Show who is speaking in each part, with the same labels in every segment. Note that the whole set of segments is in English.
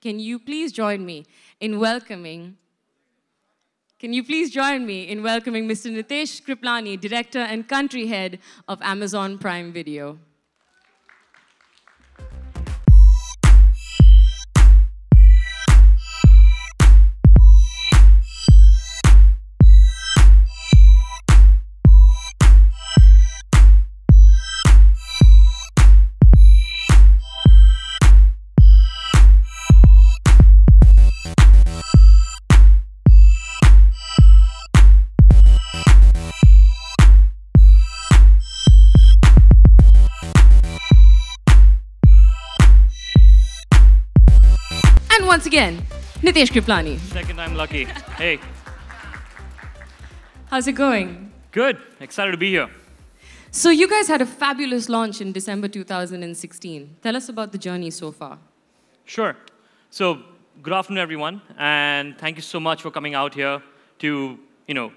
Speaker 1: can you please join me in welcoming Mr. Nitesh Kriplani, Director and Country Head of Amazon Prime Video. And once again, Nitesh Kriplani.
Speaker 2: Second time lucky. Hey.
Speaker 1: How's it going?
Speaker 2: Good. Excited to be here.
Speaker 1: So you guys had a fabulous launch in December 2016. Tell us about the journey so far.
Speaker 2: Sure. So good afternoon, everyone, and thank you so much for coming out here to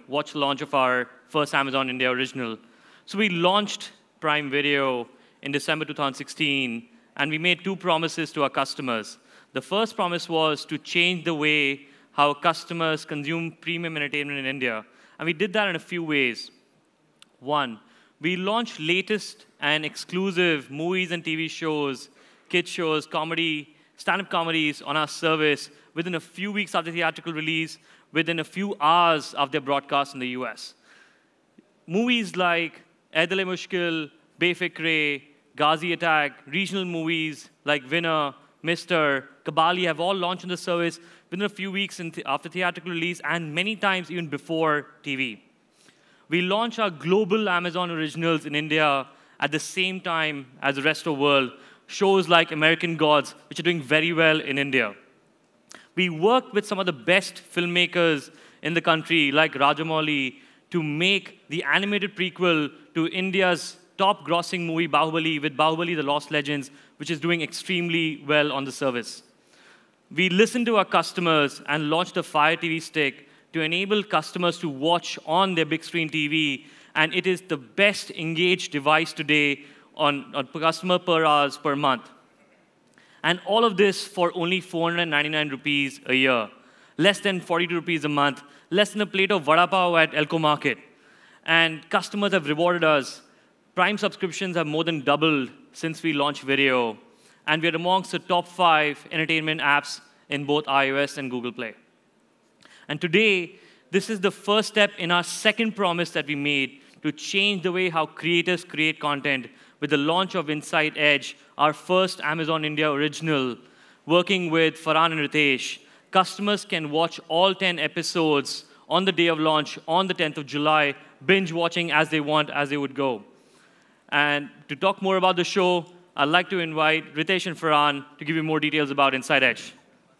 Speaker 2: watch the launch of our first Amazon India original. So we launched Prime Video in December 2016, and we made two promises to our customers. The first promise was to change the way how customers consume premium entertainment in India. And we did that in a few ways. One, we launched latest and exclusive movies and TV shows, kids shows, comedy, stand-up comedies on our service within a few weeks after theatrical release, within a few hours of their broadcast in the US. Movies like Aidale Mushkil, Befikre, Ghazi Attack, regional movies like Winner, Mr., Kabali have all launched on the service within a few weeks after theatrical release and many times even before TV. We launched our global Amazon originals in India at the same time as the rest of the world, shows like American Gods, which are doing very well in India. We worked with some of the best filmmakers in the country, like Rajamouli, to make the animated prequel to India's top-grossing movie, Bahubali, with Bahubali: The Lost Legends, which is doing extremely well on the service. We listened to our customers and launched a Fire TV Stick to enable customers to watch on their big screen TV, and it is the best engaged device today on customer per hours per month. And all of this for only 499 rupees a year, less than 42 rupees a month, less than a plate of vada pav at Elko Market. And customers have rewarded us. Prime subscriptions have more than doubled since we launched video, and we're amongst the top 5 entertainment apps in both iOS and Google Play. And today, this is the first step in our second promise that we made to change the way how creators create content with the launch of Inside Edge, our first Amazon India original, working with Farhan and Ritesh. Customers can watch all 10 episodes on the day of launch on the 10th of July, binge watching as they want, as they would go. And to talk more about the show, I'd like to invite Ritesh and Farhan to give you more details about Inside Edge.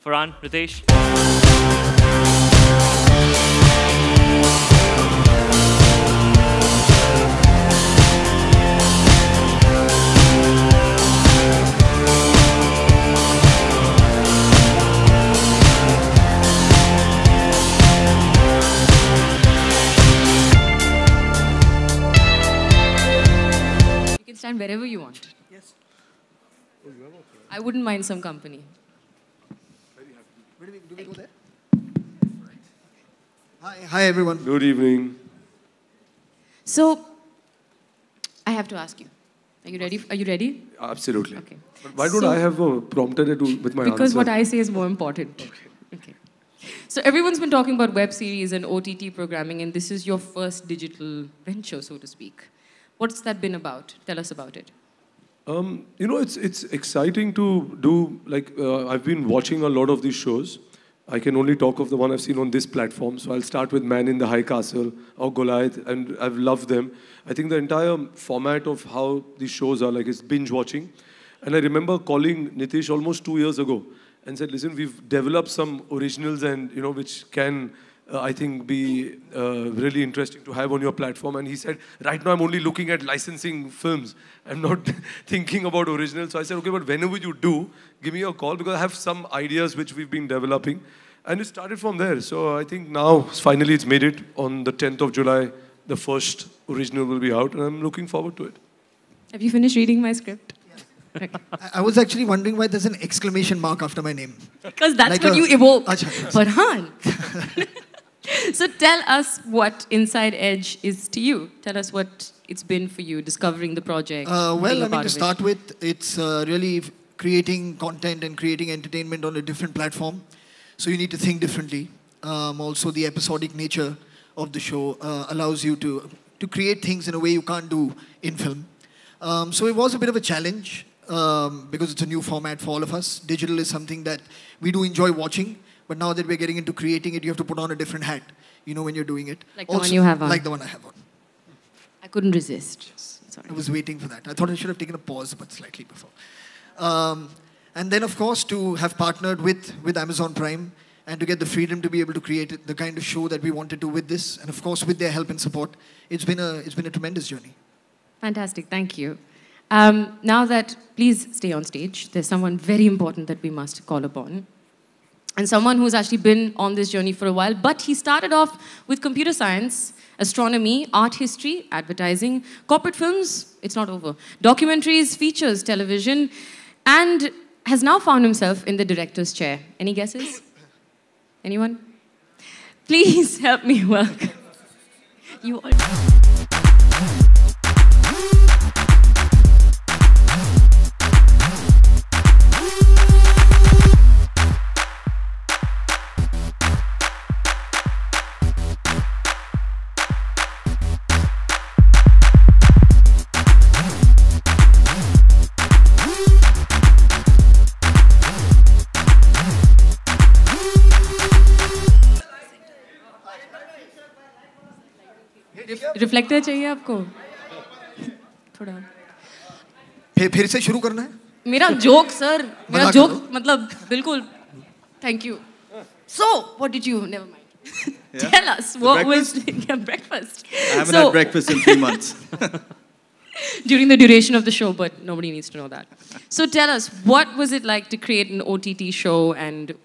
Speaker 2: Farhan, Ritesh.
Speaker 1: You can stand wherever you want.
Speaker 3: Yes.
Speaker 1: I wouldn't mind some company.
Speaker 3: Where do we go there? Hi everyone.
Speaker 4: Good evening.
Speaker 1: So, I have to ask you. Are you ready? Are you ready?
Speaker 4: Absolutely.
Speaker 1: Okay.
Speaker 4: But why don't I have prompted it with my
Speaker 1: Because
Speaker 4: answer?
Speaker 1: what I say is more important. Okay. So everyone's been talking about web series and OTT programming, and this is your first digital venture, so to speak. What's that been about? Tell us about it.
Speaker 4: It's exciting to do, I've been watching a lot of these shows. I can only talk of the one I've seen on this platform. So I'll start with Man in the High Castle or Goliath, and I've loved them. I think the entire format of how these shows are is binge watching. And I remember calling Nitesh almost 2 years ago and said, listen, we've developed some originals and, which can, I think, be really interesting to have on your platform. And he said, right now I'm only looking at licensing films. I'm not thinking about originals. So I said, okay, but whenever you do, give me a call because I have some ideas which we've been developing. And it started from there. So I think now, finally, it's made it. On the 10th of July, the first original will be out. And I'm looking forward to it.
Speaker 1: Have you finished reading my script?
Speaker 3: I was actually wondering why there's an exclamation mark after my name.
Speaker 1: Because that's
Speaker 3: Like
Speaker 1: what
Speaker 3: a-
Speaker 1: you evoke.
Speaker 3: Acha.
Speaker 1: Farhan. So tell us what Inside Edge is to you. Tell us what it's been for you, discovering the project.
Speaker 3: Well,
Speaker 1: being a
Speaker 3: I mean,
Speaker 1: part
Speaker 3: to
Speaker 1: of it.
Speaker 3: start with, it's really creating content and creating entertainment on a different platform. So you need to think differently. Also, the episodic nature of the show allows you to create things in a way you can't do in film. So it was a bit of a challenge because it's a new format for all of us. Digital is something that we do enjoy watching, but now that we're getting into creating it, you have to put on a different hat, you know, when you're doing it.
Speaker 1: Like the one you have on.
Speaker 3: Like the one I have on.
Speaker 1: I couldn't resist. Sorry.
Speaker 3: I was waiting for that. I thought I should have taken a pause, but slightly before. And then, of course, to have partnered with Amazon Prime and to get the freedom to be able to create the kind of show that we wanted to with this, and of course, with their help and support, it's been a tremendous journey.
Speaker 1: Fantastic, thank you. Now that, please stay on stage. There's someone very important that we must call upon. And someone who's actually been on this journey for a while, but he started off with computer science, astronomy, art history, advertising, corporate films, it's not over, documentaries, features, television, and has now found himself in the director's chair. Any guesses? Anyone? Please help me welcome. You all. Reflector चाहिए आपको थोड़ा
Speaker 3: फिर से शुरू करना है?
Speaker 1: मेरा joke sir मेरा
Speaker 3: मजाक
Speaker 1: जोक
Speaker 3: करो।
Speaker 1: मतलब बिल्कुल thank you so what did you never mind tell us what was breakfast
Speaker 5: I haven't had breakfast in 3 months.
Speaker 1: during the duration of the show, but nobody needs to know that. So tell us, what was it like to create an OTT show, and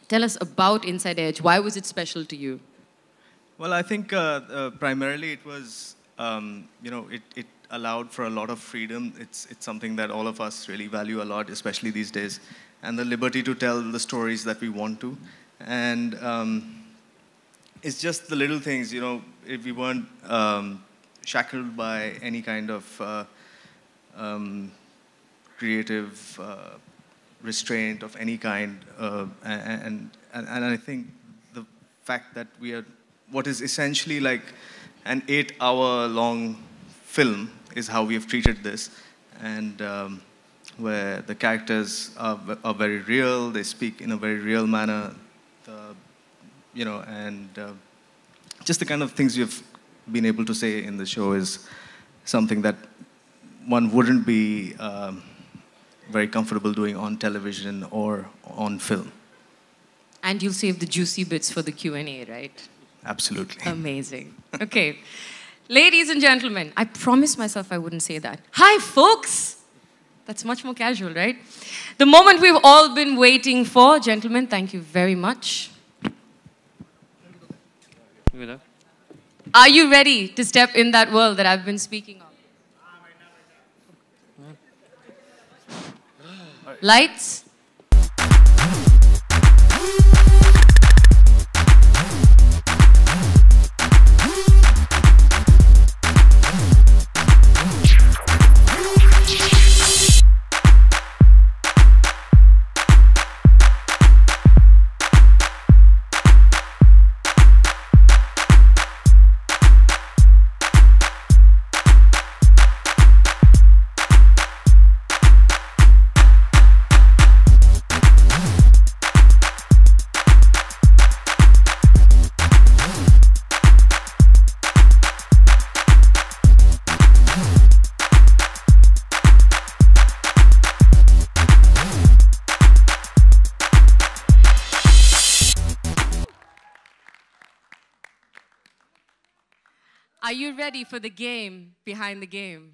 Speaker 1: tell us about Inside Edge. Why was it special to you?
Speaker 5: Well, I think primarily it was, you know, it allowed for a lot of freedom. It's something that all of us really value a lot, especially these days, and the liberty to tell the stories that we want to. And it's just the little things, you know, if we weren't shackled by any kind of creative restraint of any kind, and I think the fact that we are what is essentially like an 8-hour-long film is how we have treated this, and where the characters are very real, they speak in a very real manner, you know, and just the kind of things you've been able to say in the show is something that one wouldn't be very comfortable doing on television or on film.
Speaker 1: And you'll save the juicy bits for the Q&A, right?
Speaker 5: Absolutely.
Speaker 1: Amazing. Okay. Ladies and gentlemen, I promised myself I wouldn't say that. Hi, folks! That's much more casual, right? The moment we've all been waiting for. Gentlemen, thank you very much. Are you ready to step in that world that I've been speaking of? Lights. Are you ready for the game behind the game?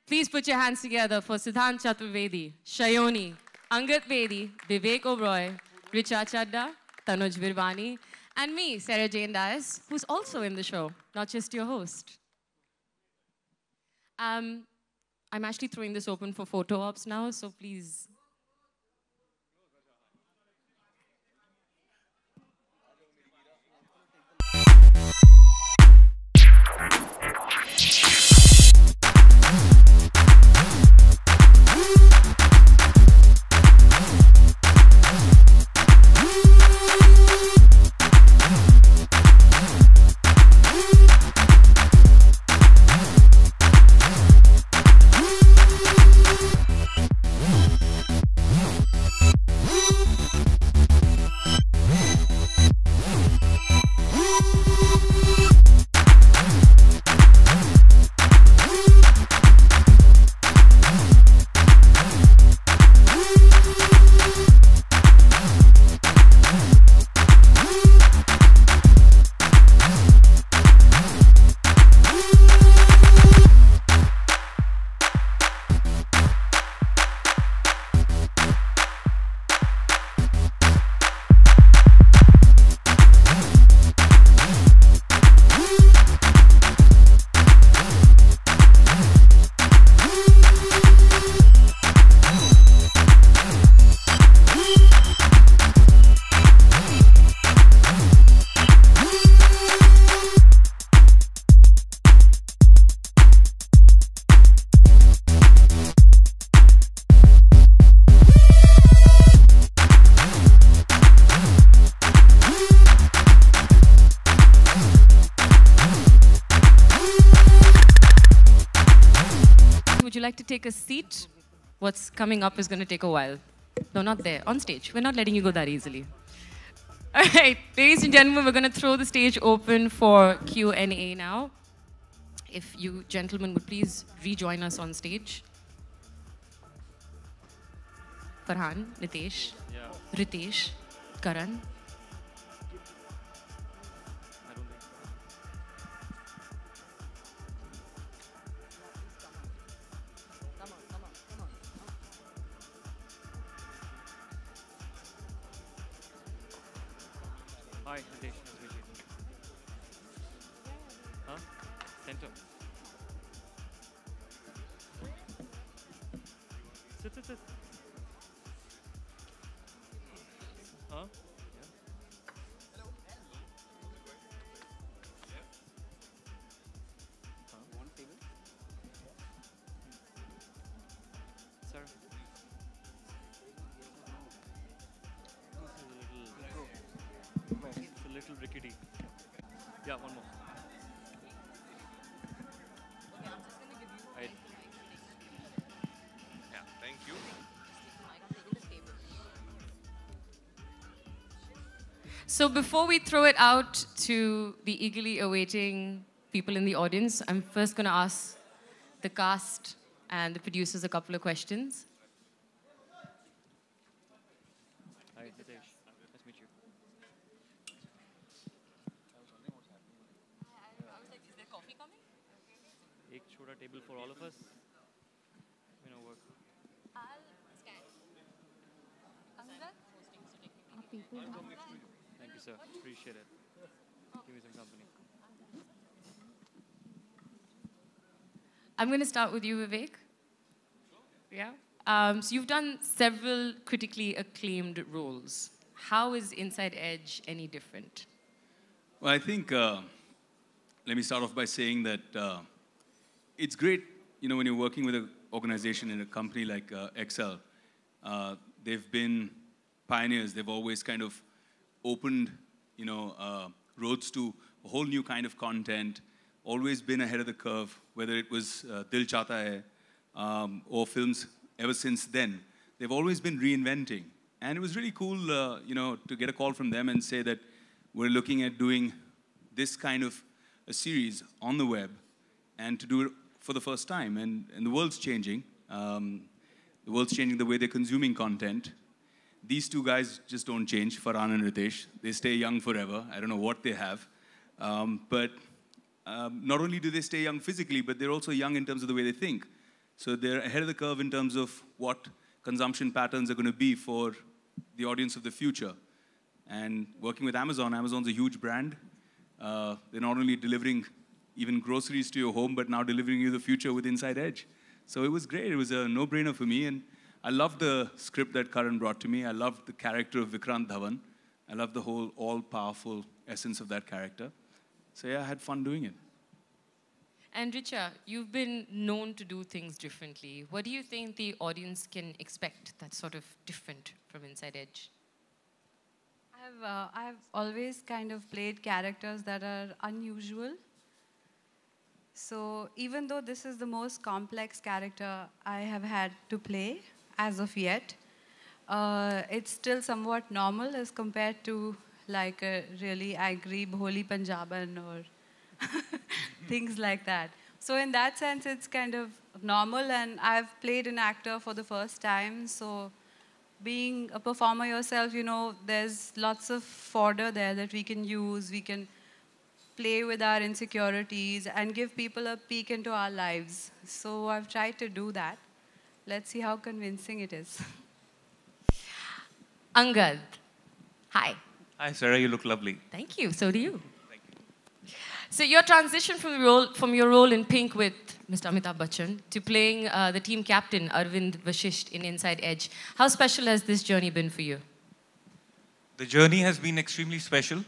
Speaker 1: Please put your hands together for Siddhant Chaturvedi, Shayoni, Angad Bedi, Vivek Oberoi, Richa Chadda, Tanuj Virvani, and me, Sarah Jane Dias, who's also in the show, not just your host. I'm actually throwing this open for photo ops now, so please. Would you like to take a seat? What's coming up is going to take a while. No, not there. On stage. We're not letting you go that easily. All right, ladies and gentlemen, we're going to throw the stage open for Q&A now. If you gentlemen would please rejoin us on stage. Farhan, Nitesh, Ritesh, Karan.
Speaker 2: Hi, Nitesh. Nice to meet you. Huh? Center. Sit. Huh? Yeah. Huh? One table. Sir. It's a little rickety. Yeah, one more. Right.
Speaker 6: Yeah, thank you.
Speaker 1: So before we throw it out to the eagerly awaiting people in the audience, I'm first going to ask the cast and the producers a couple of questions.
Speaker 2: Hi, Nitesh. Nice to meet you.
Speaker 1: Is there coffee coming?
Speaker 2: Ek छोटा table for all of us. Work.
Speaker 1: I'll scan.
Speaker 2: Thank you, sir. Appreciate it. Give me some company.
Speaker 1: I'm going to start with you, Vivek. Yeah. So you've done several critically acclaimed roles. How is Inside Edge any different?
Speaker 7: Well, I think, let me start off by saying that it's great, when you're working with an organization in a company like Excel. They've been pioneers. They've always kind of opened, roads to a whole new kind of content, always been ahead of the curve, whether it was Dil Chahta Hai or films ever since then. They've always been reinventing. And it was really cool, to get a call from them and say that we're looking at doing this kind of a series on the web and to do it for the first time. And the world's changing. The world's changing the way they're consuming content. These two guys just don't change, Farhan and Ritesh. They stay young forever. I don't know what they have. But not only do they stay young physically, but they're also young in terms of the way they think. So they're ahead of the curve in terms of what consumption patterns are going to be for the audience of the future. And working with Amazon, Amazon's a huge brand. They're not only delivering even groceries to your home, but now delivering you the future with Inside Edge. So it was great. It was a no-brainer for me. And I loved the script that Karan brought to me. I loved the character of Vikrant Dhawan. I loved the whole all-powerful essence of that character. So yeah, I had fun doing it.
Speaker 1: And Richa, you've been known to do things differently. What do you think the audience can expect that's sort of different from Inside Edge?
Speaker 6: I've always kind of played characters that are unusual. So even though this is the most complex character I have had to play as of yet, it's still somewhat normal as compared to like a really angry Bholi Punjaban or things like that. So in that sense, it's kind of normal, and I've played an actor for the first time, so being a performer yourself, you know, there's lots of fodder there that we can use. We can play with our insecurities and give people a peek into our lives. So I've tried to do that. Let's see how convincing it is.
Speaker 1: Angad, hi.
Speaker 5: Hi, Sarah, you look lovely.
Speaker 1: Thank you, so do you. So your transition from your role in Pink with Mr. Amitabh Bachchan to playing the team captain Arvind Vashisht in Inside Edge, how special has this journey been for you?
Speaker 8: The journey has been extremely special.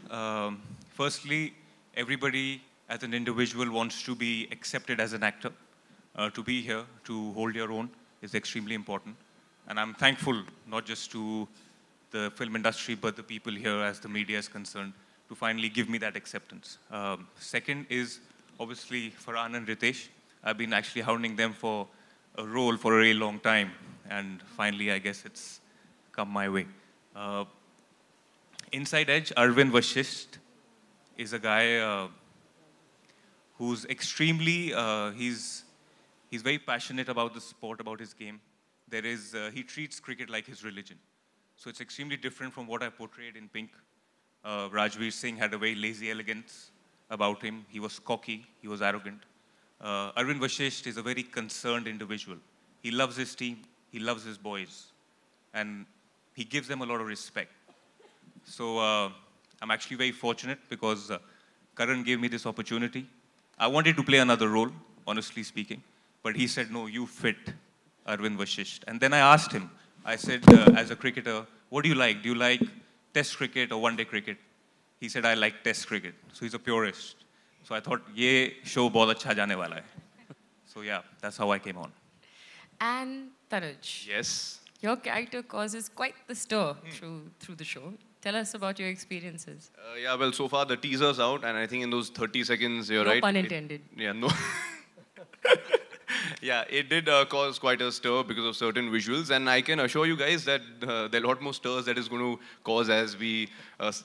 Speaker 8: Firstly, everybody as an individual wants to be accepted as an actor. To be here, to hold your own is extremely important. And I'm thankful not just to the film industry, but the people here as the media is concerned, to finally give me that acceptance. Second is obviously Farhan and Ritesh. I've been actually hounding them for a role for a really long time, and finally I guess it's come my way. Inside Edge, Arvind Vashisht is a guy who's extremely, he's very passionate about the sport, about his game. He treats cricket like his religion. So it's extremely different from what I portrayed in Pink. Rajveer Singh had a very lazy elegance about him. He was cocky, he was arrogant. Arvind Vashisht is a very concerned individual. He loves his team, he loves his boys, and he gives them a lot of respect. So I'm actually very fortunate because Karan gave me this opportunity. I wanted to play another role, honestly speaking, but he said, no, you fit Arvind Vashisht. And then I asked him, I said, as a cricketer, what do you like? Do you like Test cricket or one-day cricket? He said, I like Test cricket. So he's a purist. So I thought, ye show bahut acha jaane wala hai. So yeah, that's how I came on.
Speaker 1: And Tanuj.
Speaker 9: Yes.
Speaker 1: Your character causes quite the stir through the show. Tell us about your experiences.
Speaker 9: Yeah, well, so far the teaser's out, and I think in those 30 seconds, you're
Speaker 1: No
Speaker 9: right.
Speaker 1: pun intended.
Speaker 9: Yeah, no. Yeah, it did cause quite a stir because of certain visuals, and I can assure you guys that there are a lot more stirs that is going to cause as we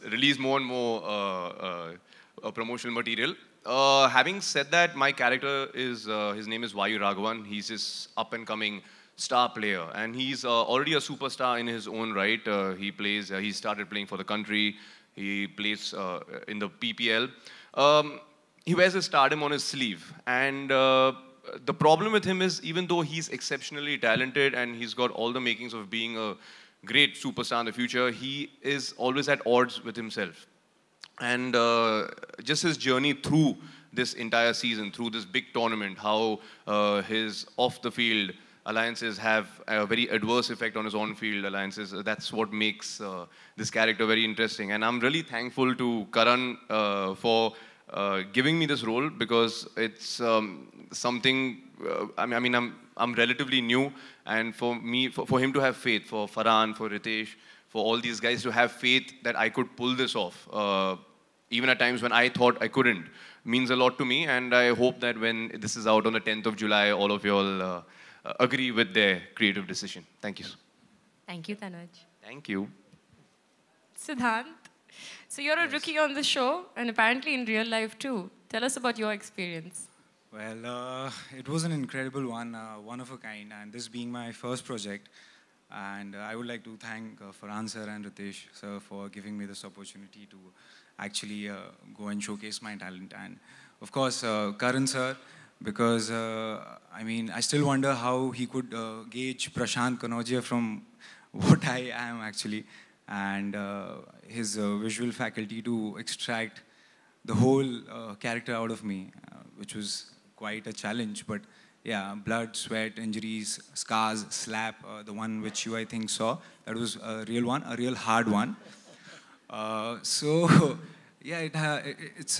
Speaker 9: release more and more promotional material. Having said that, my character is, his name is Vayu Raghavan. He's this up-and-coming star player, and he's already a superstar in his own right. He started playing for the country. He plays in the PPL. He wears his stardom on his sleeve, and the problem with him is, even though he's exceptionally talented and he's got all the makings of being a great superstar in the future, he is always at odds with himself. And just his journey through this entire season, through this big tournament, how his off-the-field alliances have a very adverse effect on his on-field alliances, that's what makes this character very interesting. And I'm really thankful to Karan for giving me this role, because it's something, I'm relatively new, and for me, for him to have faith, for Farhan, for Ritesh, for all these guys to have faith that I could pull this off, even at times when I thought I couldn't, means a lot to me, and I hope that when this is out on the 10th of July, all of you all agree with their creative decision. Thank you.
Speaker 1: Thank you, Tanuj.
Speaker 9: Thank you.
Speaker 1: Siddhant. So you're a rookie on the show, and apparently in real life too. Tell us about your experience.
Speaker 10: Well, it was an incredible one, one of a kind, and this being my first project. And I would like to thank Farhan sir and Ritesh sir for giving me this opportunity to actually go and showcase my talent. And of course, Karan sir, because I still wonder how he could gauge Prashant Kanodia from what I am actually, and his visual faculty to extract the whole character out of me, which was quite a challenge, but yeah, blood, sweat, injuries, scars, slap, the one which you, I think, saw. That was a real one, a real hard one. So, yeah, it's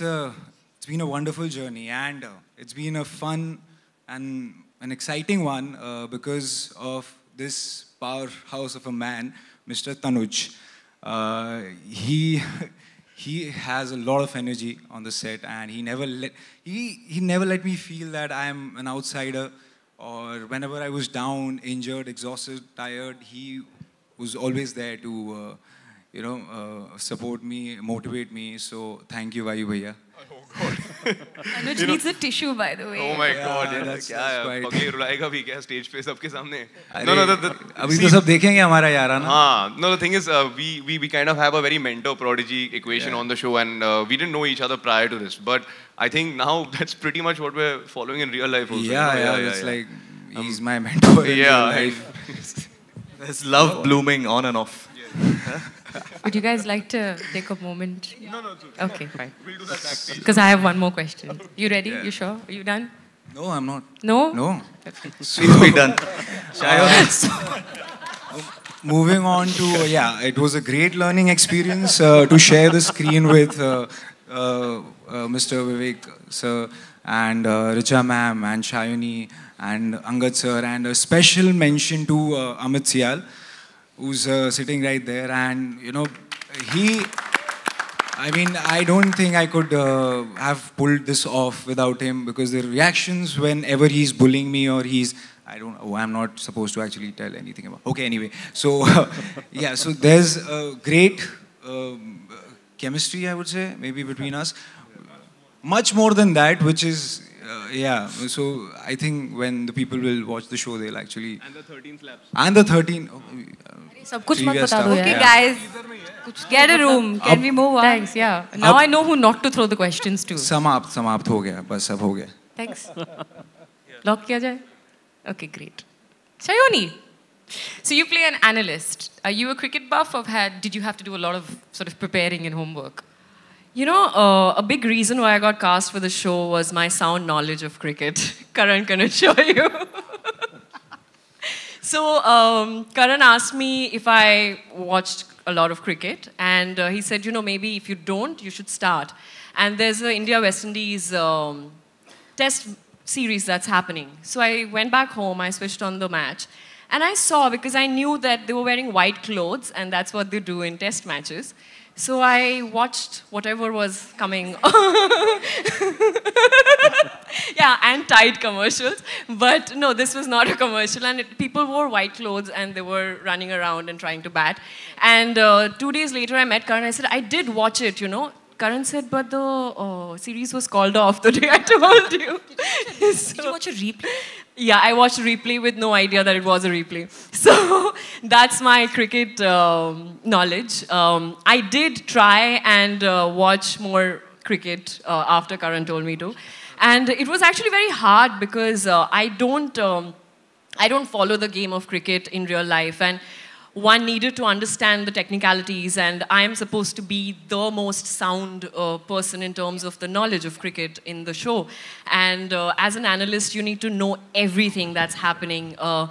Speaker 10: been a wonderful journey, and it's been a fun and an exciting one because of this powerhouse of a man, Mr. Tanuj. He he has a lot of energy on the set, and he never let me feel that I'm an outsider, or whenever I was down, injured, exhausted, tired, he was always there to support me, motivate me. So thank you, Vayu Bhaiya.
Speaker 6: Anuj needs a tissue, by the way.
Speaker 9: Oh my God!
Speaker 10: that's
Speaker 9: क्या
Speaker 10: quite-
Speaker 9: पगले रुलाएगा भी क्या stage पे सबके सामने?
Speaker 10: अरे, अभी तो सब देखेंगे हमारा यारा ना.
Speaker 9: हाँ, no, the thing is, we kind of have a very mentor-prodigy equation on the show, and we didn't know each other prior to this. But I think now that's pretty much what we're following in real life also.
Speaker 10: Yeah, it's like he's my mentor in real
Speaker 9: Yeah,
Speaker 10: life.
Speaker 5: There's love blooming on and off.
Speaker 1: Would you guys like to take a moment? No. Okay, fine. We'll do that because I have one more question. You ready? You sure? Are you done?
Speaker 10: No, I'm not.
Speaker 1: No?
Speaker 10: No.
Speaker 5: Please be done.
Speaker 10: Moving on to, it was a great learning experience to share the screen with Mr. Vivek sir and Richa ma'am and Shayoni and Angad sir, and a special mention to Amit Sial, who's sitting right there. And, I don't think I could have pulled this off without him, because the reactions whenever he's bullying me or I'm not supposed to actually tell anything about. Okay, anyway. So, so there's a great chemistry, I would say, maybe between us. Much more than that, which is, so I think when the people will watch the show, they'll actually...
Speaker 9: And the 13 slaps.
Speaker 10: And the 13...
Speaker 1: सब कुछ मत बता दो
Speaker 6: Okay,
Speaker 1: यार.
Speaker 6: guys, get a room. Can we move on?
Speaker 1: Thanks, yeah. Now I know who not to throw the questions to.
Speaker 10: समाप्त हो गया, बस सब हो गया.
Speaker 1: Thanks. Lock किया जाए? Okay, great. Shayoni, so you play an analyst. Are you a cricket buff, or did you have to do a lot of sort of preparing and homework?
Speaker 11: You know, a big reason why I got cast for the show was my sound knowledge of cricket. Karan can assure you. So Karan asked me if I watched a lot of cricket, and he said, maybe if you don't, you should start. And there's an India-West Indies test series that's happening. So I went back home, I switched on the match, and I saw, because I knew that they were wearing white clothes, and that's what they do in test matches. So I watched whatever was coming. Yeah, and Tide commercials. But no, this was not a commercial. And people wore white clothes and they were running around and trying to bat. And 2 days later, I met Karan. I said, I did watch it, Karan said, but the series was called off the day I told you.
Speaker 1: Did you watch a replay?
Speaker 11: Yeah, I watched a replay with no idea that it was a replay. So that's my cricket knowledge. I did try and watch more cricket after Karan told me to. And it was actually very hard because I don't follow the game of cricket in real life. And one needed to understand the technicalities, and I am supposed to be the most sound person in terms of the knowledge of cricket in the show. And as an analyst, you need to know everything that's happening, and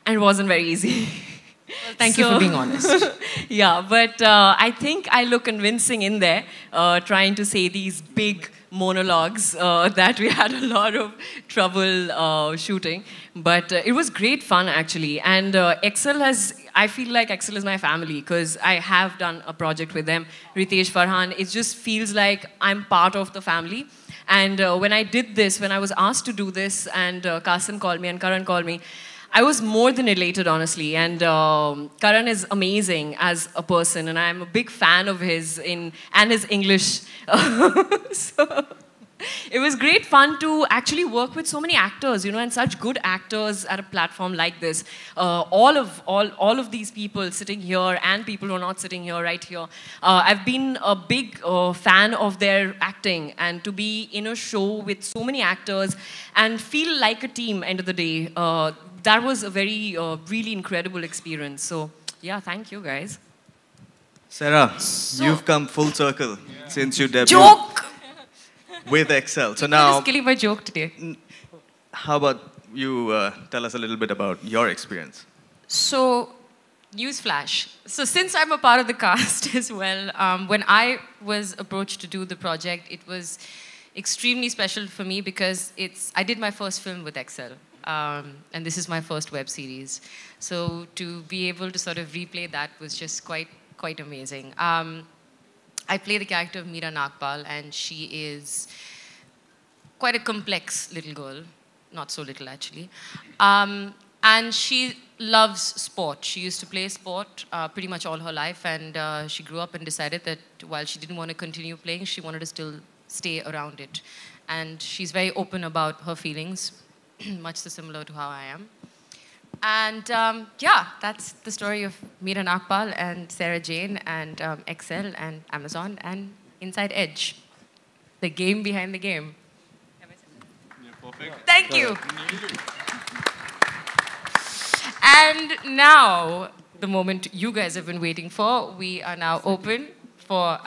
Speaker 11: it wasn't very easy.
Speaker 1: Well, thank you for being honest.
Speaker 11: Yeah, but I think I look convincing in there, trying to say these big monologues that we had a lot of trouble shooting. But it was great fun, actually. And I feel like Excel is my family, because I have done a project with them, Ritesh Farhan. It just feels like I'm part of the family. And when I did this, when I was asked to do this, and Qasim called me and Karan called me, I was more than elated, honestly. And Karan is amazing as a person, and I'm a big fan of his and his English. So it was great fun to actually work with so many actors, and such good actors at a platform like this. All of these people sitting here and people who are not sitting here, right here. I've been a big fan of their acting, and to be in a show with so many actors and feel like a team end of the day, that was a very, really incredible experience. So, yeah, thank you, guys.
Speaker 5: Sarah, you've come full circle since you debuted
Speaker 1: Joke!
Speaker 5: with Excel. So
Speaker 1: I'm
Speaker 5: now,
Speaker 1: just killing my joke today.
Speaker 5: how about you tell us a little bit about your experience?
Speaker 1: So, newsflash. So since I'm a part of the cast as well, when I was approached to do the project, it was extremely special for me because I did my first film with Excel. And this is my first web series. So to be able to sort of replay that was just quite amazing. I play the character of Meera Nagpal, and she is quite a complex little girl. Not so little, actually. And she loves sport. She used to play sport pretty much all her life, and she grew up and decided that while she didn't want to continue playing, she wanted to still stay around it. And she's very open about her feelings, much so similar to how I am. And yeah, that's the story of Meera Nagpal and Sarah Jane and Excel and Amazon and Inside Edge, the game behind the game.
Speaker 2: Perfect.
Speaker 1: Thank you. And now, the moment you guys have been waiting for, we are now open for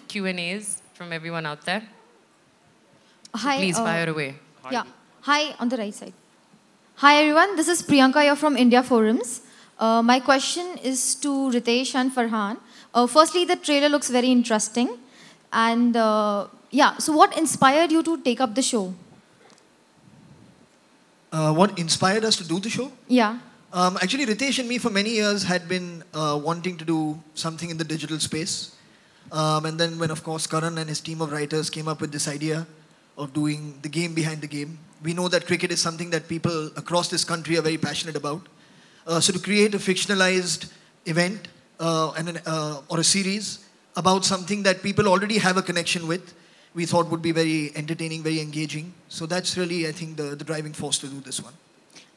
Speaker 1: Q&As from everyone out there. So
Speaker 12: Hi.
Speaker 1: please fire away.
Speaker 12: Yeah. Hi, on the right side. Hi, everyone. This is Priyanka here from India Forums. My question is to Ritesh and Farhan. Firstly, the trailer looks very interesting. And yeah, so what inspired you to take up the show?
Speaker 3: What inspired us to do the show?
Speaker 12: Yeah.
Speaker 3: Actually, Ritesh and me for many years had been wanting to do something in the digital space. And then when, of course, Karan and his team of writers came up with this idea of doing the game behind the game. We know that cricket is something that people across this country are very passionate about. So to create a fictionalized event or a series about something that people already have a connection with, we thought would be very entertaining, very engaging. So that's really, I think, the driving force to do this one.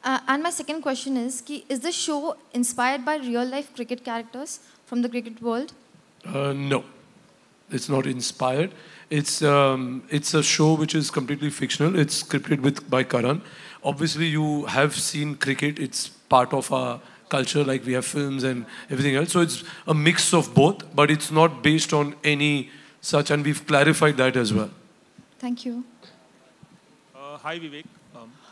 Speaker 12: And my second question is the show inspired by real-life cricket characters from the cricket world?
Speaker 4: No, it's not inspired. It's a show which is completely fictional. It's scripted by Karan. Obviously, you have seen cricket. It's part of our culture, like we have films and everything else. So it's a mix of both, but it's not based on any such, and we've clarified that as well.
Speaker 12: Thank you.
Speaker 13: Hi Vivek,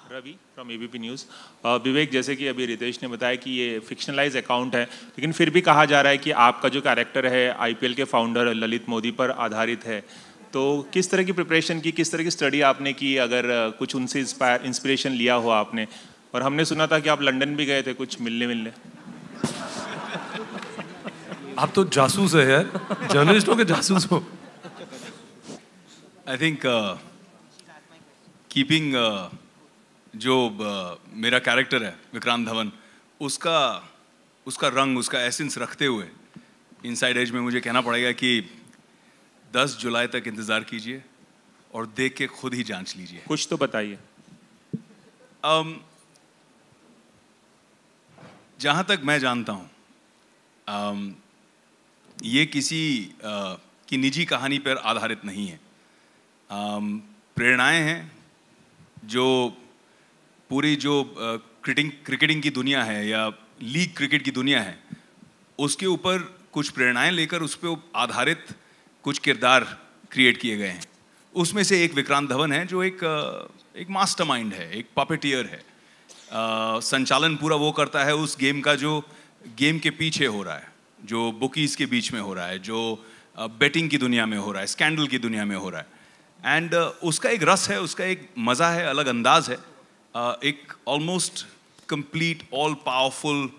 Speaker 13: Ravi from ABP News. विवेक, जैसे कि अभी रितेश ने बताया कि ये fictionalise account है, लेकिन फिर भी कहा जा रहा है कि आपका जो कैरेक्टर है आईपीएल के फाउंडर ललित मोदी पर आधारित है. तो किस तरह की प्रिपरेशन की, किस तरह की स्टडी आपने की, अगर कुछ उनसे इंस्पिरेशन लिया हो आपने? और हमने सुना था कि आप लंदन भी गए थे कुछ मिलने.
Speaker 4: आप तो जासूस है यार, जर्नलिस्टों के जासूस हो.
Speaker 7: I think keeping जो मेरा कैरेक्टर है विक्रांत धवन, उसका रंग, उसका एसेंस रखते हुए इनसाइड एज में मुझे कहना पड़ेगा कि 10 जुलाई तक इंतजार कीजिए और देख के खुद ही जांच लीजिए.
Speaker 13: कुछ तो बताइए.
Speaker 7: जहां तक मैं जानता हूं, ये किसी की निजी कहानी पर आधारित नहीं है. प्रेरणाएं हैं जो पूरी जो क्रिकेटिंग की दुनिया है या लीग क्रिकेट की दुनिया है, उसके ऊपर कुछ प्रेरणाएं लेकर उस पर आधारित कुछ किरदार क्रिएट किए गए हैं. उसमें से एक विक्रांत धवन है जो एक मास्टरमाइंड है, एक पपेटियर है. संचालन पूरा वो करता है उस गेम का जो गेम के पीछे हो रहा है, जो बुकीज़ के बीच में हो रहा है, जो बेटिंग की दुनिया में हो रहा है, स्कैंडल की दुनिया में हो रहा है. एंड उसका एक रस है, उसका एक मज़ा है, अलग अंदाज है. एक almost complete all powerful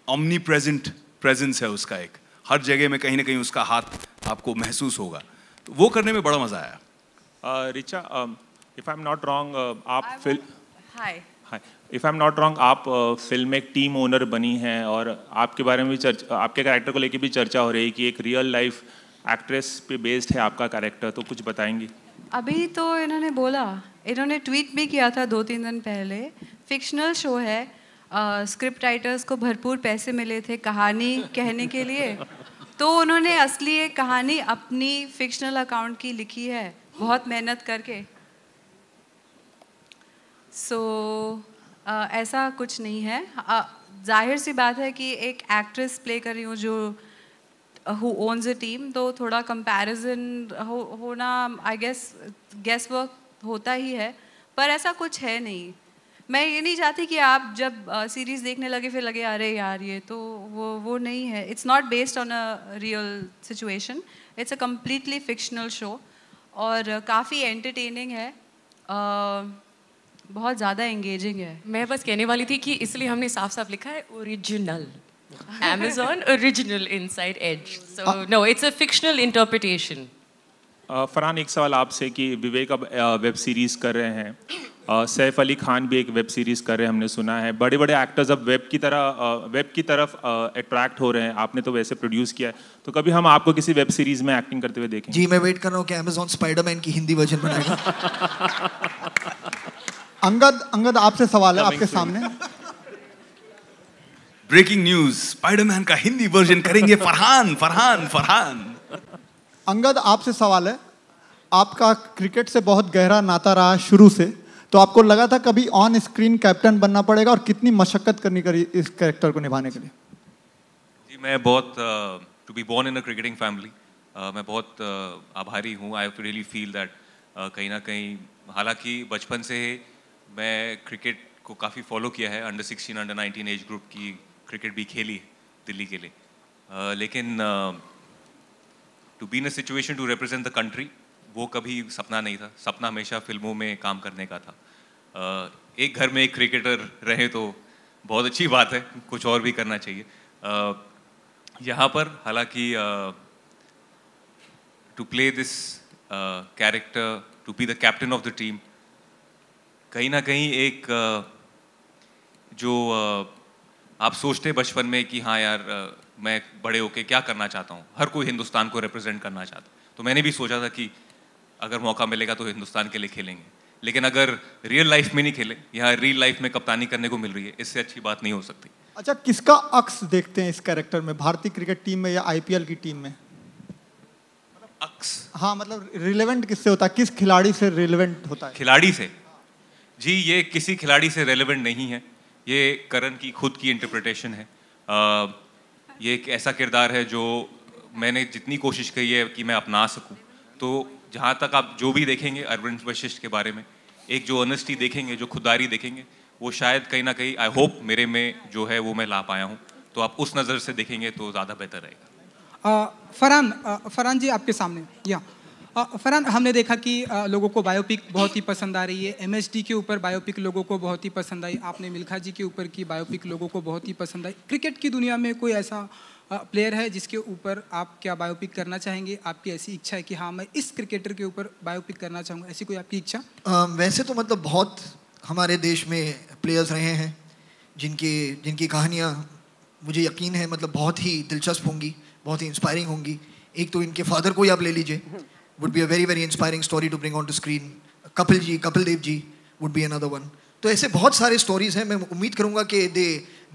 Speaker 7: omni presence है उसका. एक हर जगह में कहीं ना कहीं उसका हाथ आपको महसूस होगा. तो वो करने में बड़ा मज़ा आया.
Speaker 13: Richa, if I am not wrong, आप
Speaker 6: hi
Speaker 13: if I am not wrong, आप फिल्म में एक टीम ओनर बनी हैं और आपके बारे में भी आपके कैरेक्टर को लेके भी चर्चा हो रही है कि एक रियल लाइफ एक्ट्रेस पे बेस्ड है आपका कैरेक्टर. तो कुछ बताएंगी?
Speaker 6: अभी तो इन्होंने बोला, इन्होंने ट्वीट भी किया था 2-3 दिन पहले. फिक्शनल शो है, स्क्रिप्ट राइटर्स को भरपूर पैसे मिले थे कहानी कहने के लिए, तो उन्होंने असली एक कहानी अपनी फिक्शनल अकाउंट की लिखी है, बहुत मेहनत करके. सो ऐसा कुछ नहीं है. जाहिर सी बात है कि एक एक्ट्रेस प्ले कर रही हूँ जो who owns a team, तो थोड़ा कंपैरिजन होना आई गेस वर्क होता ही है. पर ऐसा कुछ है नहीं। मैं ये नहीं चाहती कि आप जब सीरीज़ देखने लगे फिर लगे अरे यार ये तो वो नहीं है। It's not based on a real situation, it's a completely fictional show और काफ़ी एंटरटेनिंग है, बहुत ज़्यादा एंगेजिंग है।
Speaker 11: मैं बस कहने वाली थी कि इसलिए हमने साफ साफ लिखा है original, Amazon original inside edge. So no, it's a fictional interpretation.
Speaker 13: Farhan, एक सवाल आपसे कि विवेक अब वेब सीरीज़ कर रहे हैं, सैफ अली खान भी एक वेब सीरीज़ कर रहे हैं, हमने सुना है। बड़े बड़े एक्टर्स अब वेब की तरफ अट्रैक्ट हो रहे हैं, आपने तो वैसे प्रोड्यूस किया है, तो कभी हम आपको किसी वेब सीरीज़ में एक्टिंग करते हुए देखें?
Speaker 3: जी, मैं वेट कर रहा हूँ कि अमेज़न स्पाइडरमैन की हिंदी वर्जन बनाएगा।
Speaker 14: अंगद आपसे सवाल है आपके सामने।
Speaker 7: ब्रेकिंग न्यूज, स्पाइडरमैन का हिंदी वर्जन करेंगे फरहान।
Speaker 14: अंगद आपसे सवाल है, आपका क्रिकेट से बहुत गहरा नाता रहा शुरू से, तो आपको लगा था कभी ऑन स्क्रीन कैप्टन बनना पड़ेगा और कितनी मशक्कत करनी पड़ी इस कैरेक्टर को निभाने के लिए?
Speaker 8: जी, मैं बहुत to be born in a cricketing family, मैं बहुत आभारी हूँ। आई रियली फील दैट कहीं ना कहीं, हालांकि बचपन से मैं क्रिकेट को काफ़ी फॉलो किया है, अंडर 16 अंडर 19 एज ग्रुप की क्रिकेट भी खेली है दिल्ली के लिए, लेकिन to be in a situation to represent the country, वो कभी सपना नहीं था। सपना हमेशा फिल्मों में काम करने का था। एक घर में एक क्रिकेटर रहे तो बहुत अच्छी बात है, कुछ और भी करना चाहिए। यहाँ पर हालांकि to play this character, to be the captain of the team, कहीं ना कहीं एक जो आप सोचते बचपन में कि हाँ यार, मैं बड़े होके क्या करना चाहता हूँ, हर कोई हिंदुस्तान को रिप्रेजेंट करना चाहता। तो मैंने भी सोचा था कि अगर मौका मिलेगा तो हिंदुस्तान के लिए खेलेंगे, लेकिन अगर रियल लाइफ में नहीं खेले, यहाँ रियल लाइफ में कप्तानी करने को मिल रही है, इससे अच्छी बात नहीं हो सकती।
Speaker 14: अच्छा, किसका अक्स देखते हैं इस कैरेक्टर में, भारतीय क्रिकेट टीम में या आईपीएल की टीम में?
Speaker 8: अक्स?
Speaker 14: हाँ, मतलब रिलेवेंट किससे होता है, किस खिलाड़ी से रिलेवेंट होता है?
Speaker 8: खिलाड़ी से? जी, ये किसी खिलाड़ी से रेलेवेंट नहीं है, ये करण की खुद की इंटरप्रिटेशन है। ये एक ऐसा किरदार है जो मैंने जितनी कोशिश की है कि मैं अपना सकूं। तो जहाँ तक आप जो भी देखेंगे अरविंद वशिष्ठ के बारे में, एक जो ऑनेस्टी देखेंगे, जो खुददारी देखेंगे, वो शायद कहीं ना कहीं, आई होप मेरे में जो है वो मैं ला पाया हूँ। तो आप उस नज़र से देखेंगे तो ज़्यादा बेहतर रहेगा।
Speaker 15: फरहान जी आपके सामने। या फरहान, हमने देखा कि लोगों को बायोपिक बहुत ही पसंद आ रही है। एमएसडी के ऊपर बायोपिक लोगों को बहुत ही पसंद आई, आपने मिल्खा जी के ऊपर की बायोपिक लोगों को बहुत ही पसंद आई। क्रिकेट की दुनिया में कोई ऐसा प्लेयर है जिसके ऊपर आप क्या बायोपिक करना चाहेंगे? आपकी ऐसी इच्छा है कि हाँ मैं इस क्रिकेटर के ऊपर बायोपिक करना चाहूँगा, ऐसी कोई आपकी इच्छा?
Speaker 3: वैसे तो मतलब बहुत हमारे देश में प्लेयर्स रहे हैं जिनकी कहानियाँ मुझे यकीन है मतलब बहुत ही दिलचस्प होंगी, बहुत ही इंस्पायरिंग होंगी। एक तो इनके फादर को ही आप ले लीजिए, would be a very very inspiring story to bring onto screen. Kapil Dev ji would be another one. तो ऐसे बहुत सारे stories हैं। मैं उम्मीद करूँगा कि they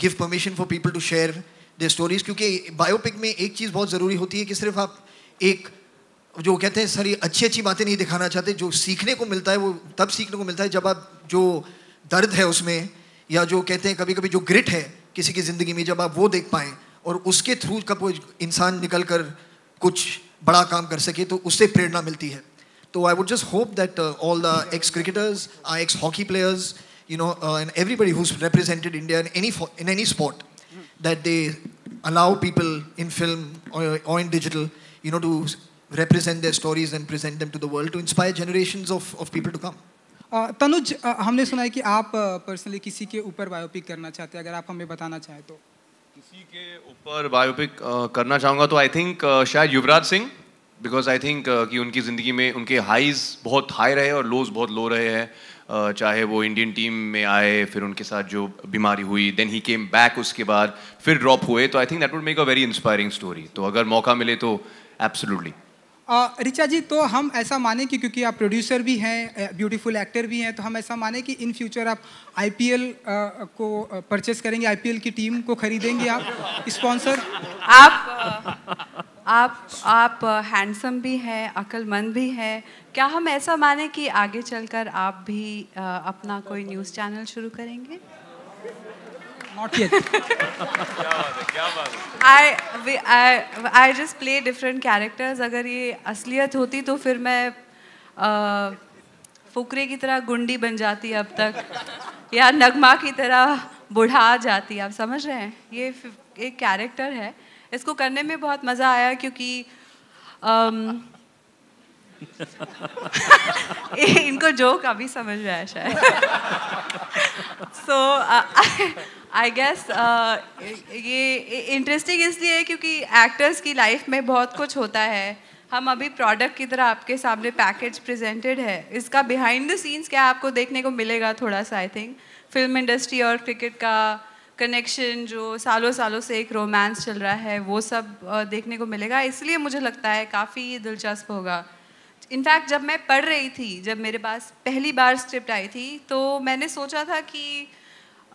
Speaker 3: give permission for people to share their stories, क्योंकि बायोपिक में एक चीज़ बहुत ज़रूरी होती है कि सिर्फ आप एक जो कहते हैं सारी अच्छी बातें नहीं दिखाना चाहते। जो सीखने को मिलता है वो तब सीखने को मिलता है जब आप जो दर्द है उसमें, या जो कहते हैं कभी कभी जो ग्रिट है किसी की ज़िंदगी में, जब आप वो देख पाएँ और उसके थ्रू कब वो इंसान निकल कर कुछ बड़ा काम कर सके, तो उससे प्रेरणा मिलती है। तो I would just hope that all the x cricketers, x hockey players, you know, and everybody who's represented India in any sport, that they allow people in film or in digital, you know, to represent their stories and present them to the world to inspire generations of people to come.
Speaker 15: Tanuj, हमने सुना है कि आप personally किसी के ऊपर biopic करना चाहते हैं, अगर आप हमें बताना चाहें तो।
Speaker 9: किसी के ऊपर बायोपिक करना चाहूँगा तो आई थिंक शायद Yuvraj Singh, because I think कि उनकी ज़िंदगी में उनके हाईज बहुत हाई रहे और लोज बहुत लो रहे हैं। चाहे वो इंडियन टीम में आए, फिर उनके साथ जो बीमारी हुई, देन ही केम बैक, उसके बाद फिर ड्रॉप हुए। तो I think that would make a very inspiring story. तो अगर मौका मिले तो एब्सोल्युटली।
Speaker 15: ऋचा जी, तो हम ऐसा माने कि क्योंकि आप प्रोड्यूसर भी हैं, ब्यूटीफुल एक्टर भी हैं, तो हम ऐसा माने कि इन फ्यूचर आप आईपीएल को परचेस करेंगे, आईपीएल की टीम को खरीदेंगे आप स्पॉन्सर?
Speaker 6: आप हैंडसम भी हैं, अक्लमंद भी हैं, क्या हम ऐसा माने कि आगे चलकर आप भी अपना कोई न्यूज़ चैनल शुरू करेंगे?
Speaker 15: Not yet.
Speaker 6: क्या बात है? I just play different characters. अगर ये असलियत होती तो फिर मैं फुकरे की तरह गुंडी बन जाती अब तक, या नगमा की तरह बुढ़ा जाती, आप समझ रहे हैं? ये एक कैरेक्टर है, इसको करने में बहुत मज़ा आया क्योंकि इनको जोक अभी समझ में आया शायद। सो आई गेस ये इंटरेस्टिंग इसलिए है क्योंकि एक्टर्स की लाइफ में बहुत कुछ होता है, हम अभी प्रोडक्ट की तरह आपके सामने पैकेज प्रेजेंटेड है, इसका बिहाइंड द सीन्स क्या आपको देखने को मिलेगा थोड़ा सा। आई थिंक फिल्म इंडस्ट्री और क्रिकेट का कनेक्शन जो सालों सालों से एक रोमांस चल रहा है वो सब देखने को मिलेगा, इसलिए मुझे लगता है काफ़ी दिलचस्प होगा। इनफैक्ट जब मैं पढ़ रही थी, जब मेरे पास पहली बार स्क्रिप्ट आई थी तो मैंने सोचा था कि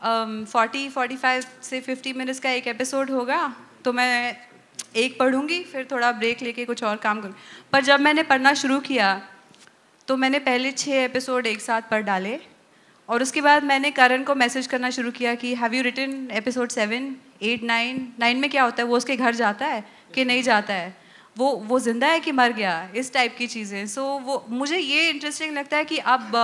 Speaker 6: 45 से 50 मिनट्स का एक एपिसोड होगा, तो मैं एक पढ़ूंगी फिर थोड़ा ब्रेक लेके कुछ और काम करूँगी। पर जब मैंने पढ़ना शुरू किया तो मैंने पहले 6 एपिसोड एक साथ पढ़ डाले और उसके बाद मैंने करण को मैसेज करना शुरू किया कि हैव यू रिटन एपिसोड 7, 8, 9 में क्या होता है, वो उसके घर जाता है कि नहीं जाता है, वो जिंदा है कि मर गया, इस टाइप की चीज़ें। सो वो मुझे ये इंटरेस्टिंग लगता है कि अब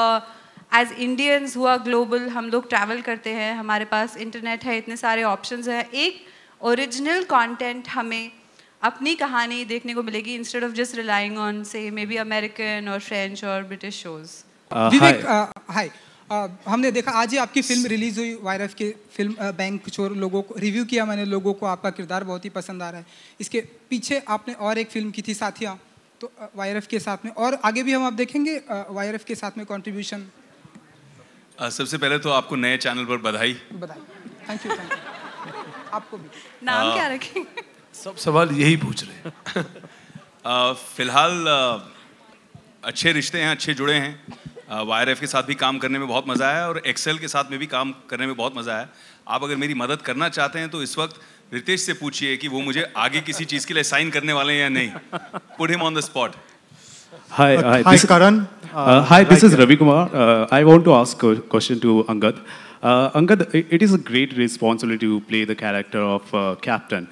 Speaker 6: एज इंडियंस हुआ ग्लोबल, हम लोग ट्रैवल करते हैं, हमारे पास इंटरनेट है, इतने सारे ऑप्शंस हैं, एक ओरिजिनल कंटेंट हमें अपनी कहानी देखने को मिलेगी instead of just relying on से मे बी अमेरिकन और फ्रेंच और ब्रिटिश शोज।
Speaker 15: विवेक हाय, हमने देखा आज ही आपकी फिल्म रिलीज हुई वायरफ की फिल्म बैंक चोर, लोगों को रिव्यू किया मैंने, लोगों को आपका किरदार बहुत ही पसंद आ रहा है। इसके पीछे आपने और एक फिल्म की थी साथिया, तो वायरफ के साथ में और आगे भी हम आप देखेंगे वायरफ के साथ में कंट्रीब्यूशन।
Speaker 7: सबसे पहले तो आपको नए चैनल पर बधाई।
Speaker 15: थैंक यू आपको भी।
Speaker 6: नाम क्या रखेंगे?
Speaker 16: सब सवाल यही पूछ रहे हैं।
Speaker 7: फिलहाल अच्छे रिश्ते हैं, अच्छे जुड़े हैं। वायरएफ के साथ भी काम करने में बहुत मज़ा आया और एक्सेल के साथ में भी काम करने में बहुत मज़ा आया। आप अगर मेरी मदद करना चाहते हैं तो इस वक्त रितेश से पूछिए कि वो मुझे आगे किसी चीज़ के लिए साइन करने वाले हैं या नहीं। Put him on the spot.
Speaker 17: Hi, Karan. Hi, this is Ravi Kumar. I want to ask a question to Angad. Angad, it is a great responsibility to play the character of captain.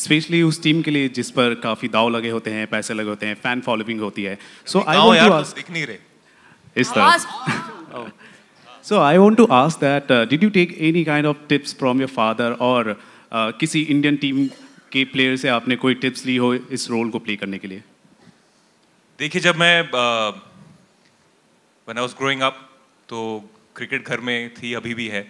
Speaker 17: Specially उस team के लिए जिस पर काफ़ी दाव लगे होते हैं, पैसे लगे होते हैं, फैन फॉलोइंग होती है। So I want to ask,
Speaker 8: दिख नहीं रहे
Speaker 17: इस तरह। So I want to ask that did you take any kind of tips from your father और किसी इंडियन टीम के प्लेयर से आपने कोई टिप्स ली हो इस रोल को प्ले करने के लिए?
Speaker 8: देखिए, जब मैं when I was growing up तो क्रिकेट घर में थी, अभी भी है।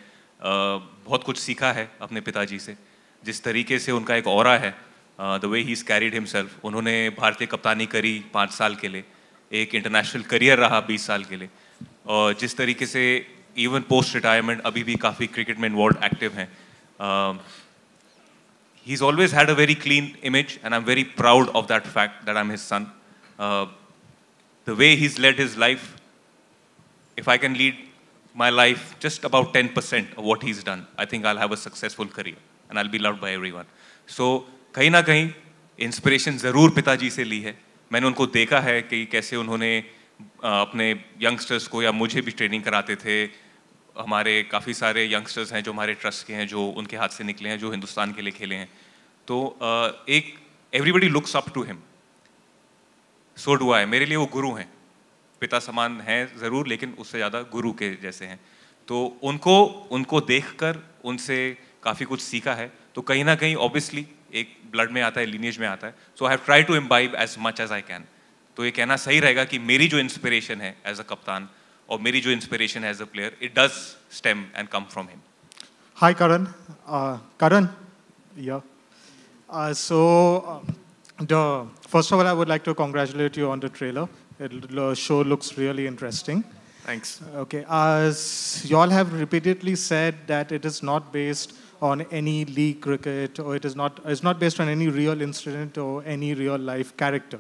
Speaker 8: बहुत कुछ सीखा है अपने पिताजी से, जिस तरीके से उनका एक ऑरा है, the way he is carried himself. उन्होंने भारतीय कप्तानी करी 5 साल के लिए, एक इंटरनेशनल करियर रहा 20 साल के लिए, और जिस तरीके से इवन पोस्ट रिटायरमेंट अभी भी काफ़ी क्रिकेट में इन्वॉल्व एक्टिव हैं। He is always had a very clean image and I am very proud of that fact that I am his son. The way he's led his life, if I can lead my life just about 10% of what he's done, I think I'll have a successful career and I'll be loved by everyone. So कहीं ना कहीं inspiration ज़रूर पिताजी से ली है। मैंने उनको देखा है कि कैसे उन्होंने अपने यंगस्टर्स को, या मुझे भी ट्रेनिंग कराते थे। हमारे काफ़ी सारे यंगस्टर्स हैं जो हमारे ट्रस्ट के हैं, जो उनके हाथ से निकले हैं, जो हिंदुस्तान के लिए खेले हैं। तो एक everybody looks up to him, so do I. मेरे लिए वो गुरु हैं, पिता समान हैं ज़रूर, लेकिन उससे ज़्यादा गुरु के जैसे हैं। तो उनको देखकर उनसे काफ़ी कुछ सीखा है। तो कहीं ना कहीं ऑब्वियसली एक ब्लड में आता है, लीनिएज में आता है। So I have try to imbibe as much as I can. तो ये कहना सही रहेगा कि मेरी जो इंस्पिरेशन है एज अ कप्तान और मेरी जो इंस्पिरेशन है as a player, it does stem and come from him.
Speaker 14: Hi Karan. Karan, yeah. First of all, I would like to congratulate you on the trailer. The show looks really interesting.
Speaker 9: Thanks.
Speaker 14: Okay, as you all have repeatedly said that it is not based on any league cricket, or it's not based on any real incident or any real life character.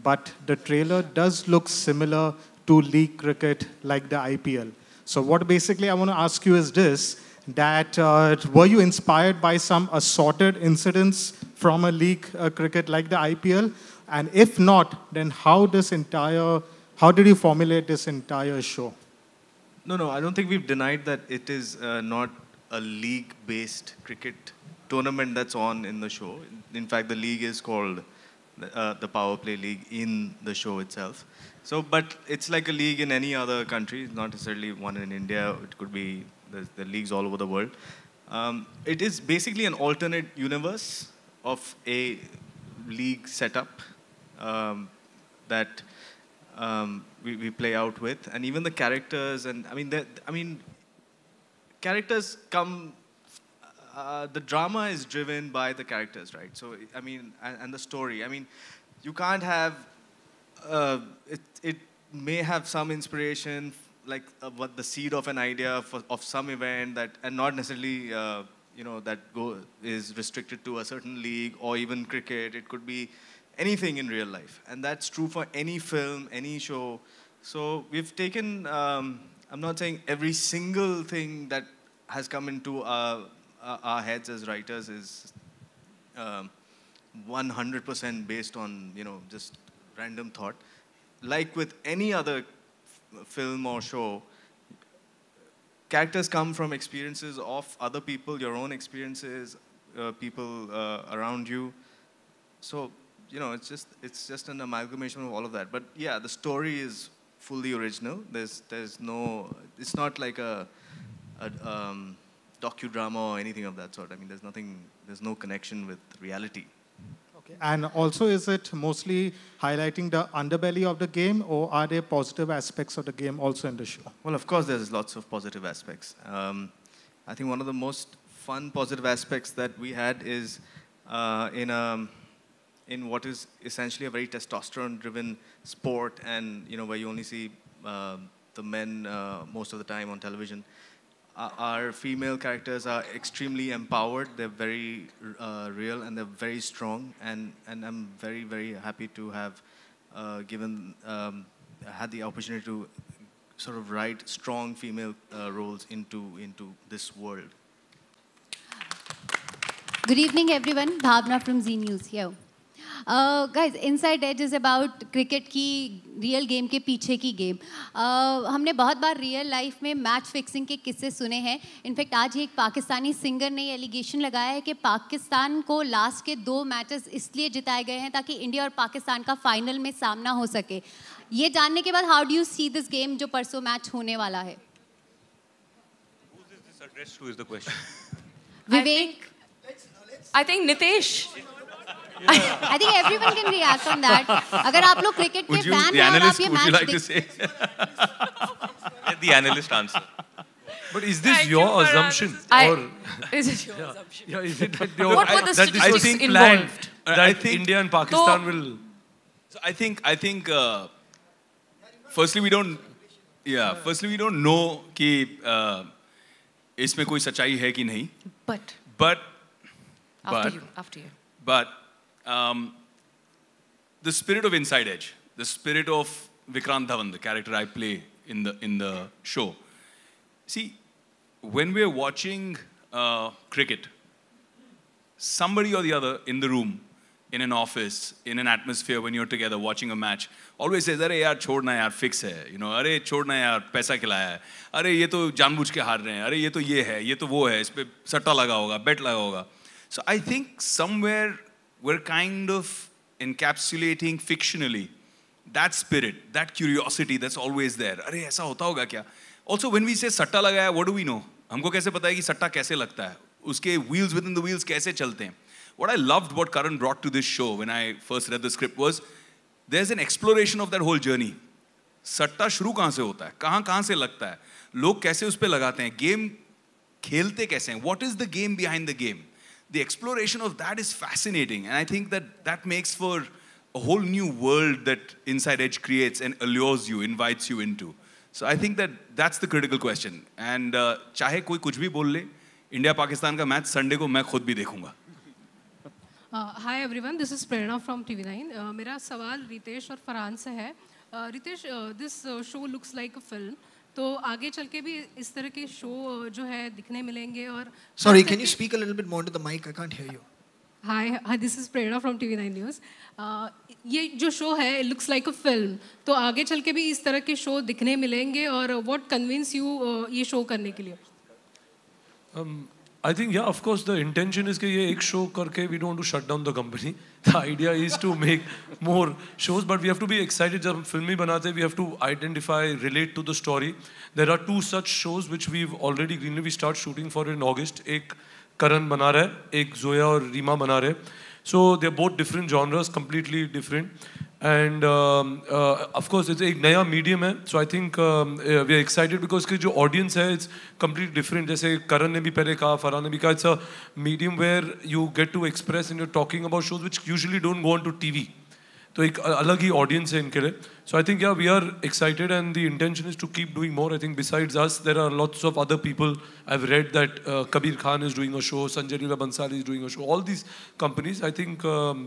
Speaker 14: But the trailer does look similar to league cricket, like the IPL. So what basically I want to ask you is this, that were you inspired by some assorted incidents from a league cricket like the IPL? And if not, then how did you formulate this entire show?
Speaker 5: No, I don't think we've denied that it is not a league-based cricket tournament that's on in the show. In fact, the league is called the Power Play League in the show itself. So, but it's like a league in any other country, not necessarily one in India. It could be the leagues all over the world. It is basically an alternate universe of a league setup that we play out with, and even the characters. And I mean, characters come. The drama is driven by the characters, right? So I mean, and the story. I mean, you can't have. It may have some inspiration, like what the seed of an idea of some event that, and not necessarily that is restricted to a certain league or even cricket. It could be anything in real life, and that's true for any film, any show. So we've taken. I'm not saying every single thing that has come into our heads as writers is 100% based on just random thought. Like with any other film or show, characters come from experiences of other people, your own experiences, people around you. So it's just an amalgamation of all of that. But yeah, the story is fully original. There's no. It's not like a docudrama or anything of that sort. I mean, there's no connection with reality.
Speaker 18: Okay. And also, is it mostly highlighting the underbelly of the game, or are there positive aspects of the game also in the show?
Speaker 5: Well, of course, there's lots of positive aspects. I think one of the most fun positive aspects that we had is in what is essentially a very testosterone-driven sport, and where you only see the men most of the time on television. Our female characters are extremely empowered. They're very real, and they're very strong. And I'm very, very happy to have had the opportunity to sort of write strong female roles into this world.
Speaker 19: Good evening, everyone. Bhavna from Z News here. Guys, Inside Edge is about cricket की real game के पीछे की game. हमने बहुत बार real life में match fixing के किस्से सुने हैं. इनफैक्ट आज ही एक पाकिस्तानी सिंगर ने एलिगेशन लगाया है कि पाकिस्तान को लास्ट के 2 मैचेस इसलिए जिताए गए हैं ताकि इंडिया और पाकिस्तान का फाइनल में सामना हो सके. ये जानने के बाद how do you see this game जो परसों मैच होने वाला है?
Speaker 8: Who is this addressed to is the question.
Speaker 19: Vivek.
Speaker 11: I think Nitesh.
Speaker 19: I think everyone can react on that. अगर आप लोग क्रिकेट के फैन हैं और आप ये match
Speaker 8: Let the analyst answer.
Speaker 16: But is this your assumption?
Speaker 11: Is it your assumption?
Speaker 16: Yeah, is it that
Speaker 11: What were the statistics involved?
Speaker 16: That India and Pakistan will...
Speaker 7: So I think firstly we don't know कि इसमें कोई सच्चाई है कि नहीं. But
Speaker 11: after you.
Speaker 7: But the spirit of Inside Edge, the spirit of Vikrant Dhawan, the character I play in the show. See, when we're watching cricket, somebody or the other in the room, in an office, in an atmosphere, when you're together watching a match, always says, "Arey yaar, chhodna yaar, fix hai." "Arey chhodna yaar, paisa khilaya hai." "Arey ye to janbujh ke haar rahe hain." "Arey ye to ye hai, ye to wo hai, ispe satta laga hoga, bet laga hoga." So I think somewhere we're kind of encapsulating fictionally that spirit, that curiosity that's always there. "Arey aisa hota hoga kya?" Also, when we say satta lagaya, what do we know? हमको कैसे पता है कि सट्टा कैसे लगता है? उसके wheels within the wheels कैसे चलते हैं? What I loved what Karan brought to this show when I first read the script was there's an exploration of that whole journey. सट्टा शुरू कहाँ से होता है? कहाँ से लगता है? लोग कैसे उस पे लगाते हैं? Game खेलते कैसे हैं? What is the game behind the game? The exploration of that is fascinating, and I think that makes for a whole new world that Inside Edge creates and allures you, invites you into. So I think that's the critical question. And चाहे कोई कुछ भी बोल ले, India Pakistan का match Sunday को मैं खुद भी देखूंगा.
Speaker 20: Hi everyone, this is Prerna from TV9. मेरा सवाल रितेश और फरहान से है. Ritesh, this show looks like a film. तो आगे चल के भी इस तरह के शो जो है दिखने मिलेंगे और.
Speaker 3: Sorry, can you speak a little bit more into the mic? I can't hear you.
Speaker 20: Hi, this is Prerna from TV9 News. ये जो शो है, it looks like a film. तो आगे चल के भी इस तरह के शो दिखने मिलेंगे और what convince you ये शो करने के लिए?
Speaker 4: I think, yeah, of course, the intention is that ये एक show करके we don't want to shut down the company. The idea is to make more shows, but we have to be excited. जब हम film ही बनाते हैं, we have to identify, relate to the story. There are 2 such shows which we've already greenlit. We start shooting for in August. एक करण बना रहा है, एक जोया और रीमा बना रहे हैं. So they're both different genres, completely different. And of course, it's a नया medium है. So I think we are excited because कि जो audience है, it's completely different. जैसे करण ने भी पहले कहा, फरहान ने भी कहा, it's a medium where you get to express and you're talking about shows which usually don't go on to TV. तो एक अलग ही audience है इनके लिए. So I think, yeah, we are excited and the intention is to keep doing more. I think besides us, there are lots of other people. I've read that Kabir Khan is doing a show, Sanjay Leela Bhansali is doing a show. All these companies, I think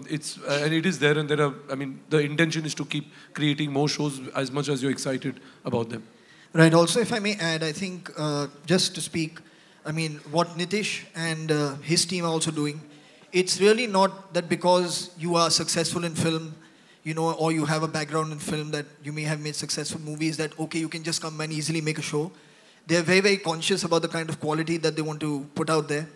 Speaker 4: it's, and it is there, and there are, I mean, the intention is to keep creating more shows as much as you're excited about them.
Speaker 3: Right, also if I may add, I think just to speak, I mean, what Nitish and his team are also doing, it's really not that because you are successful in film, you know, or you have a background in film that you may have made successful movies that, okay, you can just come and easily make a show. They're very, very conscious about the kind of quality that they want to put out there.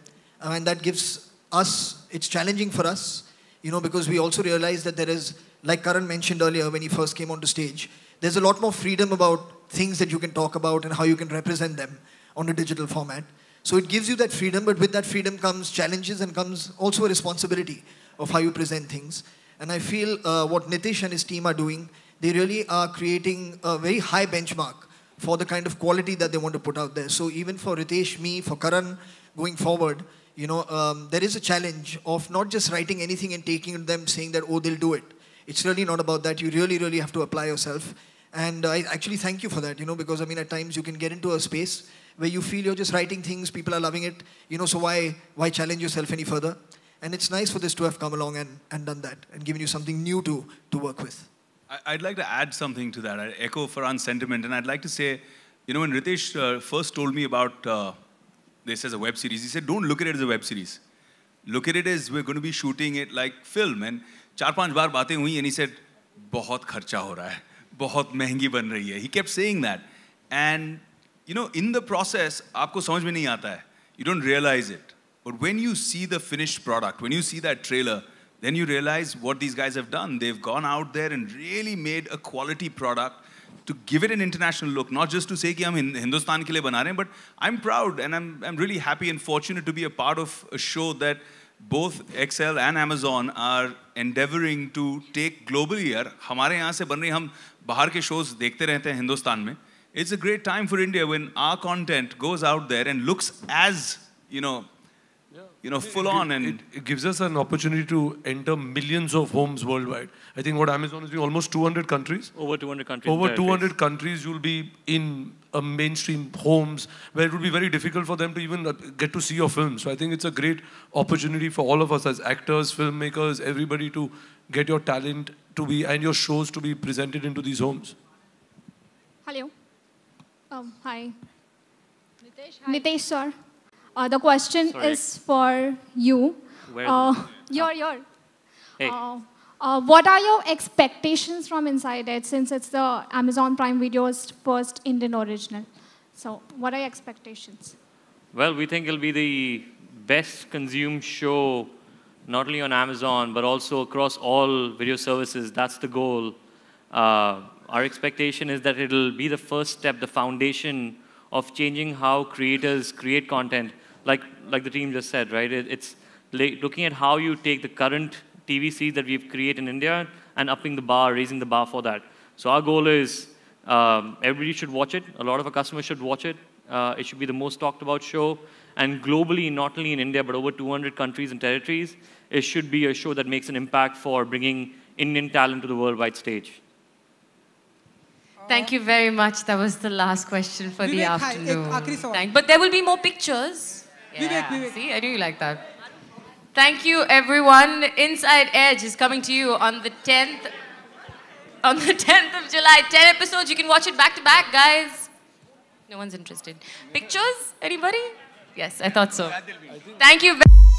Speaker 3: And that gives us, it's challenging for us, you know, because we also realize that there is, like Karan mentioned earlier when he first came onto stage, there's a lot more freedom about things that you can talk about and how you can represent them on a digital format. So it gives you that freedom, but with that freedom comes challenges and comes also a responsibility of how you present things. And I feel what Nitish and his team are doing, they really are creating a very high benchmark for the kind of quality that they want to put out there. So even for Ritesh, me, for Karan, going forward, you know, there is a challenge of not just writing anything and taking them saying that, oh, they'll do it. It's really not about that. You really, really have to apply yourself. And I actually thank you for that, you know, because I mean, at times you can get into a space where you feel you're just writing things, people are loving it, you know, so why challenge yourself any further? And it's nice for this to have come along and done that and given you something new to work with.
Speaker 7: I'd like to add something to that. I echo Farhan's sentiment, and I'd like to say, you know, when Ritesh first told me about this as a web series, he said, don't look at it as a web series. Look at it as we're going to be shooting it like film. And 4-5 बार बातें हुई, and he said, बहुत खर्चा हो रहा है, बहुत महंगी बन रही है. He kept saying that. And, you know, in the process, आपको समझ में नहीं आता है. You don't realize it. But when you see the finished product, when you see that trailer, then you realize what these guys have done. They've gone out there and really made a quality product to give it an international look, not just to say कि हम हिंदुस्तान के लिए बना रहे हैं, but I'm proud and I'm really happy and fortunate to be a part of a show that both XL and Amazon are endeavoring to take globally. यार हमारे यहाँ से बन रही, हम बाहर के shows देखते रहते हैं हिंदुस्तान में. It's a great time for India when our content goes out there and looks as, you know, full on, and
Speaker 4: it gives us an opportunity to enter millions of homes worldwide. I think what Amazon is doing, almost 200 countries.
Speaker 2: Over 200 countries.
Speaker 4: Over 200 countries, you'll be in mainstream homes where it will be very difficult for them to even get to see your film. So I think it's a great opportunity for all of us as actors, filmmakers, everybody to get your talent to be and your shows to be presented into these homes.
Speaker 21: Hello. Hi. Nitesh, sir. The question is for you.
Speaker 2: Hey.
Speaker 21: What are your expectations from Inside Edge, since it's the Amazon Prime Video's first Indian original? So what are your expectations?
Speaker 2: Well, we think it'll be the best consumed show, not only on Amazon, but also across all video services. That's the goal. Our expectation is that it'll be the first step, the foundation of changing how creators create content. Like the team just said, right? It's looking at how you take the current TV series that we've created in India and upping the bar, raising the bar for that. So our goal is everybody should watch it. A lot of our customers should watch it. It should be the most talked about show. And globally, not only in India, but over 200 countries and territories, it should be a show that makes an impact for bringing Indian talent to the worldwide stage.
Speaker 1: Thank you very much. That was the last question for the afternoon.
Speaker 15: Hi,
Speaker 1: But there will be more pictures. Yeah.
Speaker 15: Vivek.
Speaker 1: See, I knew you like that. Thank you, everyone. Inside Edge is coming to you on the 10th. On the 10th of July. 10 episodes. You can watch it back to back, guys. No one's interested. Pictures? Anybody? Yes, I thought so. Thank you very much.